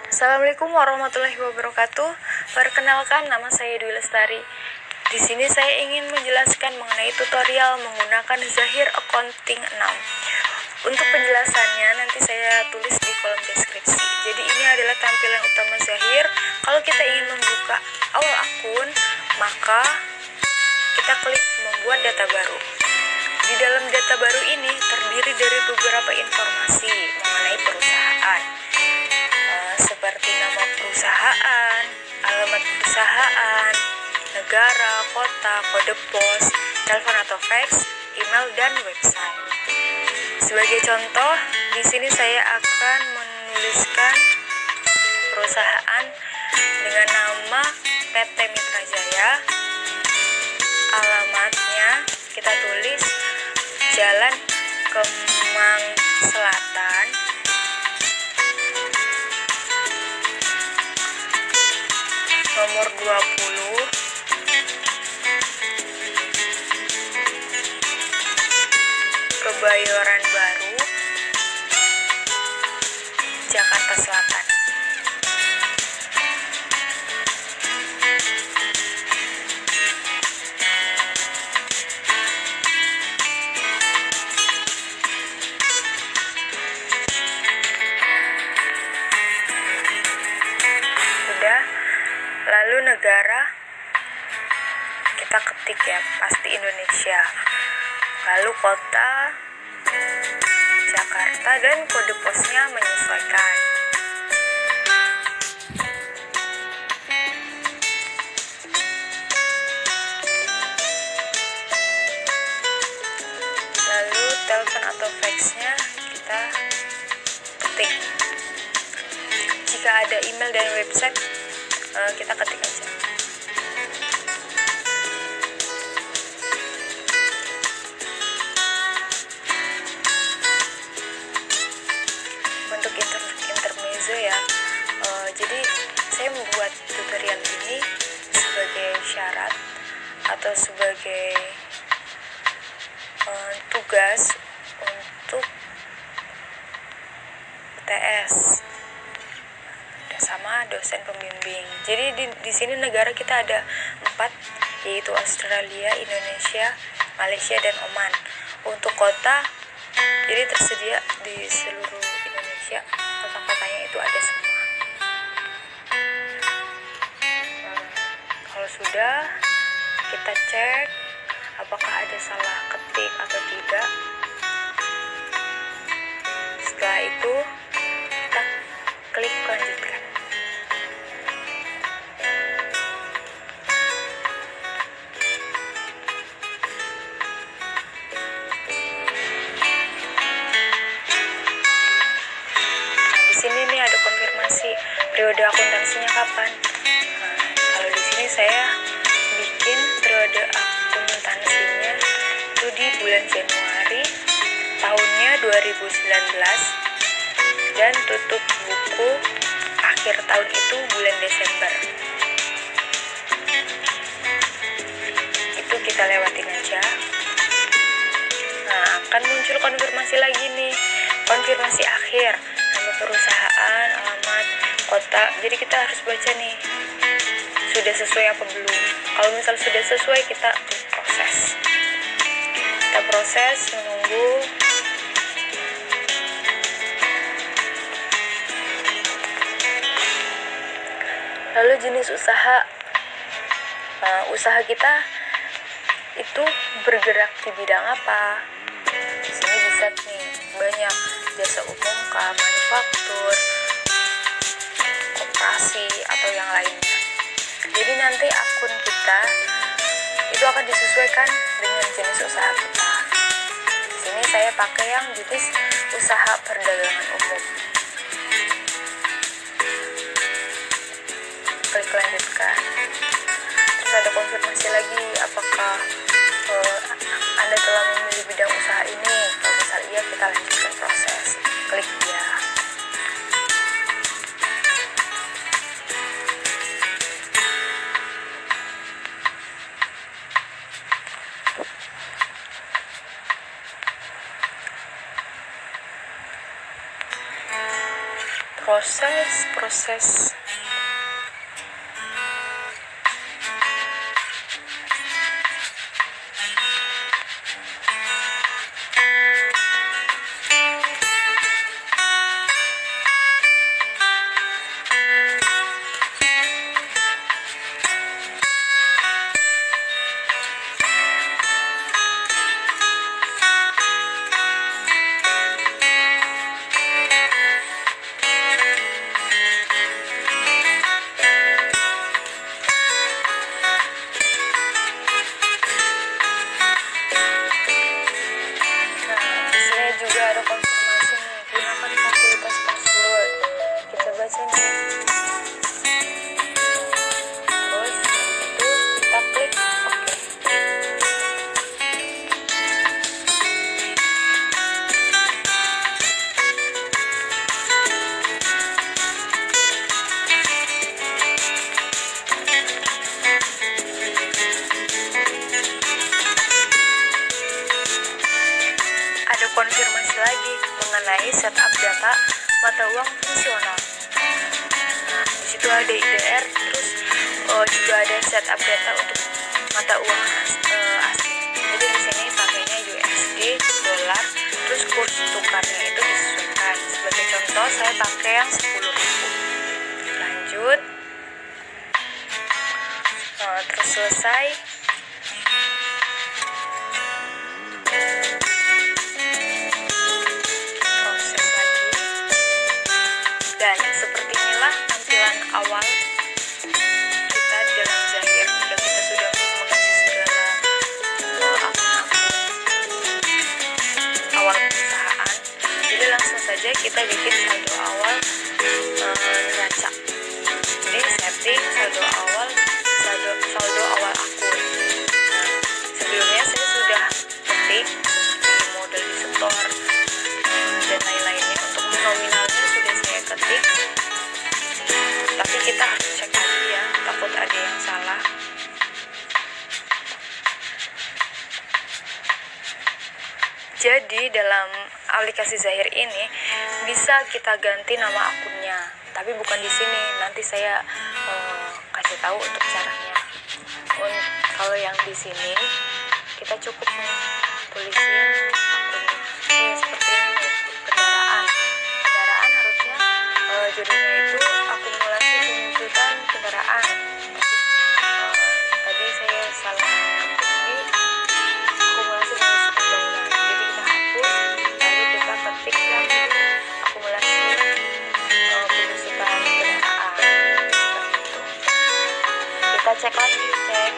Assalamualaikum warahmatullahi wabarakatuh. Perkenalkan, nama saya Dwi Lestari. Di sini saya ingin menjelaskan mengenai tutorial menggunakan Zahir Accounting 6. Untuk penjelasannya nanti saya tulis di kolom deskripsi. Jadi ini adalah tampilan utama Zahir. Kalau kita ingin membuka awal akun, maka kita klik membuat data baru. Di dalam data baru ini terdiri dari beberapa informasi mengenai perusahaan, seperti nama perusahaan, alamat perusahaan, negara, kota, kode pos, telepon atau fax, email, dan website. Sebagai contoh, di sini saya akan menuliskan perusahaan dengan nama PT Mitra Jaya. Alamatnya kita tulis Jalan Kemang Selatan, nomor 20, Kebayoran Baru, Jakarta Selatan. Udah, lalu negara kita ketik ya, pasti Indonesia. Lalu kota Jakarta dan kode posnya menyesuaikan. Lalu telepon atau faxnya kita ketik. Jika ada email dan website, kita ketik aja. Untuk intermezzo ya, jadi saya membuat tutorial ini sebagai syarat atau sebagai tugas untuk UTS sama dosen pembimbing. Jadi di sini negara kita ada 4, yaitu Australia, Indonesia, Malaysia, dan Oman. Untuk kota, jadi tersedia di seluruh Indonesia, kota-kotanya itu ada semua. Kalau sudah, kita cek apakah ada salah ketik atau tidak. Setelah itu kita klik lanjutkan. Sini nih ada konfirmasi periode akuntansinya kapan. Kalau di sini saya bikin periode akuntansinya itu di bulan Januari, tahunnya 2019, dan tutup buku akhir tahun itu bulan Desember. Itu kita lewatin aja. Nah, akan muncul konfirmasi lagi nih, konfirmasi akhir, nama perusahaan, alamat, kota. Jadi kita harus baca nih, sudah sesuai apa belum. Kalau misal sudah sesuai, kita proses. Kita proses, menunggu. Lalu jenis usaha, usaha kita itu bergerak di bidang apa? Di sini bisa nih banyak, jasa umum, manufaktur, koperasi, atau yang lainnya. Jadi nanti akun kita itu akan disesuaikan dengan jenis usaha kita. Di sini saya pakai yang jenis usaha perdagangan umum. Klik lanjutkan. Terus ada konfirmasi lagi, apakah Anda telah memilih bidang usaha ini. Kalau misal iya, kita lanjutkan proses. Klik ya. proses ada konfirmasi nih, gunakan fasilitas password. Kita baca nih. Terus itu kita klik oke. Ada konfirmasi lagi mengenai setup data mata uang fungsional. Nah, di situ ada IDR, terus juga ada setup data untuk mata uang asing. Jadi di sini pakainya USD, dolar, terus kurs tukarnya itu disesuaikan. Sebagai contoh saya pakai yang 10.000. Lanjut. Terus selesai. Dan seperti inilah tampilan awal kita dalam Zahir jika kita sudah mengisi segala akun-akun awal perusahaan. Jadi langsung saja kita bikin saldo awal neraca. Jadi setting saldo awal akun. Nah, sebelumnya saya sudah ketik seperti modal di setor dan lain-lainnya. Untuk nominalnya sudah saya ketik, tapi kita harus cek lagi ya, takut ada yang salah. Jadi dalam aplikasi Zahir ini bisa kita ganti nama akunnya, tapi bukan di sini. Nanti saya kasih tahu untuk caranya. Kalau yang di sini kita cukup nih tulisin akunnya. Ini seperti ini nih, kendaraan harusnya judulnya itu akumulasi penuntutan kendaraan. Tadi saya salah ketik di akumulasi penuntutan bangunan. Jadi kita hapus, lalu kita ketik yang akumulasi penuntutan kendaraan. Seperti itu. Kita cek lagi, cek.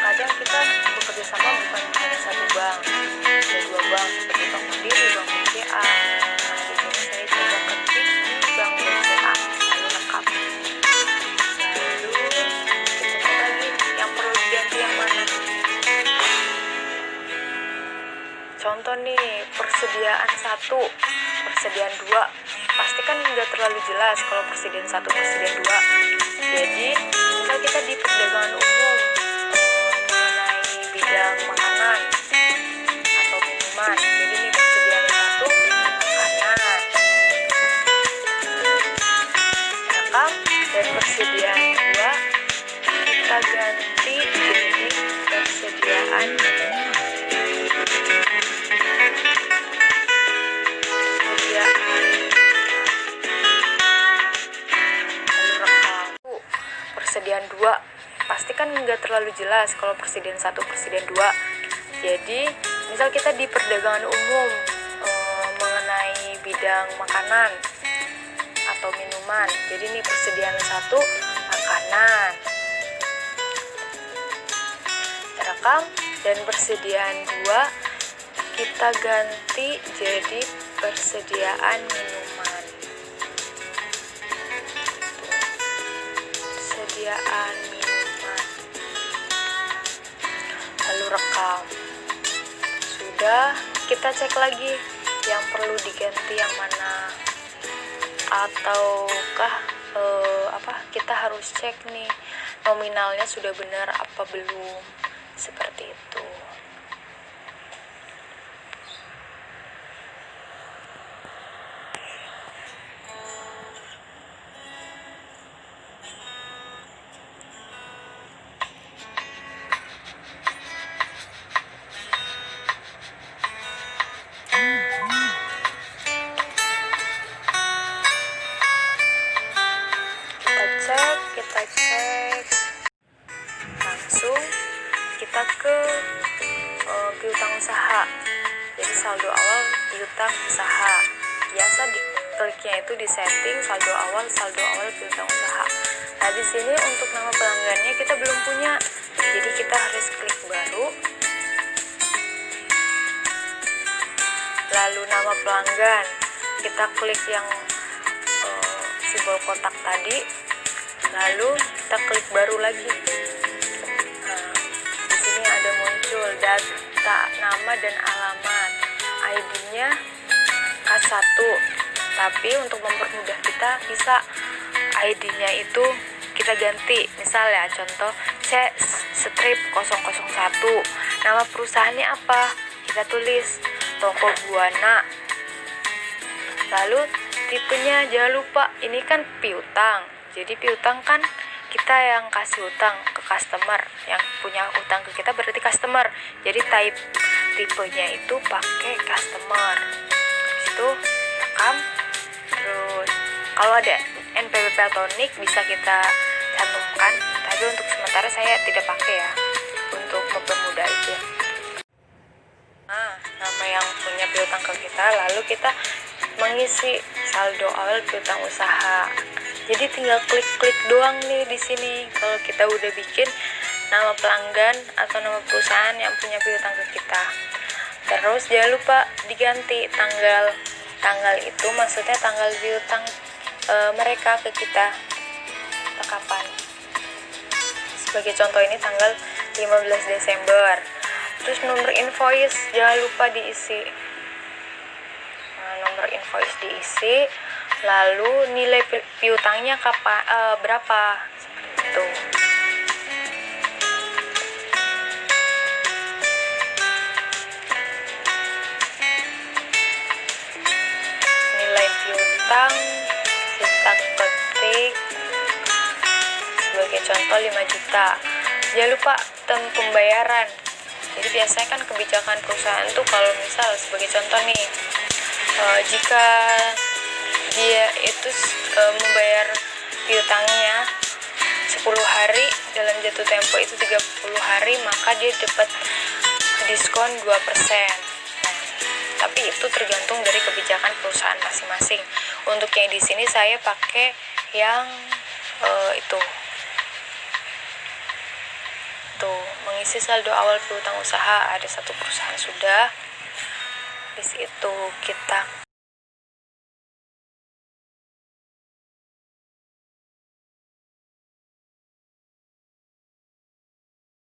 Kadang kita bekerja sama bukan hanya satu bank, ada 2 bank seperti Bank Mandiri, Bank BCA. Nah, di sini saya coba ketik di Bank BCA, lalu lengkap. Lalu kita cek lagi yang perlu diganti yang mana. Contoh nih, persediaan 1, persediaan 2. Pastikan nggak terlalu jelas kalau persediaan 1, persediaan 2. Jadi, misal kita di perdagangan umum bidang makanan atau minuman, jadi ini persediaan 1 makanan, rekam, dan persediaan 2 kita ganti jadi persediaan persediaan 2. Pastikan nggak terlalu jelas kalau persediaan 1, persediaan 2. Jadi misal kita di perdagangan umum mengenai bidang makanan atau minuman, jadi ini persediaan 1 makanan, rekam, Dan persediaan 2 kita ganti jadi persediaan minuman. Persediaan minuman. Lalu rekam. Sudah, kita cek lagi yang perlu diganti yang mana, ataukah kita harus cek nih nominalnya sudah benar apa belum, seperti itu. Kita cek langsung kita ke piutang usaha. Jadi saldo awal piutang usaha, biasa dikliknya itu di setting saldo awal piutang usaha. Nah, di sini untuk nama pelanggannya kita belum punya, jadi kita harus klik baru, lalu nama pelanggan kita klik yang simbol kotak tadi, lalu kita klik baru lagi. Nah, di sini ada muncul data nama dan alamat, ID-nya K1. Tapi untuk mempermudah kita bisa ID-nya itu kita ganti. Misal ya, contoh C-001. Nama perusahaannya apa? Kita tulis Toko Buana. Lalu tipenya jangan lupa, ini kan piutang. Jadi piutang kan kita yang kasih utang ke customer, yang punya utang ke kita berarti customer. Jadi tipenya itu pakai customer. Habis itu rekam. Terus kalau ada NPWP atau NIK bisa kita cantumkan, tapi untuk sementara saya tidak pakai ya, untuk mempermudah itu. Nah, nama yang punya piutang ke kita, lalu kita mengisi saldo awal piutang usaha. Jadi tinggal klik-klik doang nih di sini kalau kita udah bikin nama pelanggan atau nama perusahaan yang punya piutang ke kita. Terus jangan lupa diganti tanggal itu, maksudnya tanggal piutang mereka ke kita kapan. Sebagai contoh ini tanggal 15 Desember. Terus nomor invoice jangan lupa diisi. Nah, nomor invoice diisi, lalu nilai piutangnya berapa, seperti itu. Nilai piutang kita ketik sebagai contoh 5 juta. Jangan lupa term pembayaran. Jadi biasanya kan kebijakan perusahaan tuh kalau misal sebagai contoh nih, jika dia itu membayar piutangnya 10 hari, dalam jatuh tempo itu 30 hari, maka dia dapat diskon 2%. Nah, tapi itu tergantung dari kebijakan perusahaan masing-masing. Untuk yang di sini saya pakai yang itu mengisi saldo awal piutang usaha. Ada satu perusahaan sudah. Di situ kita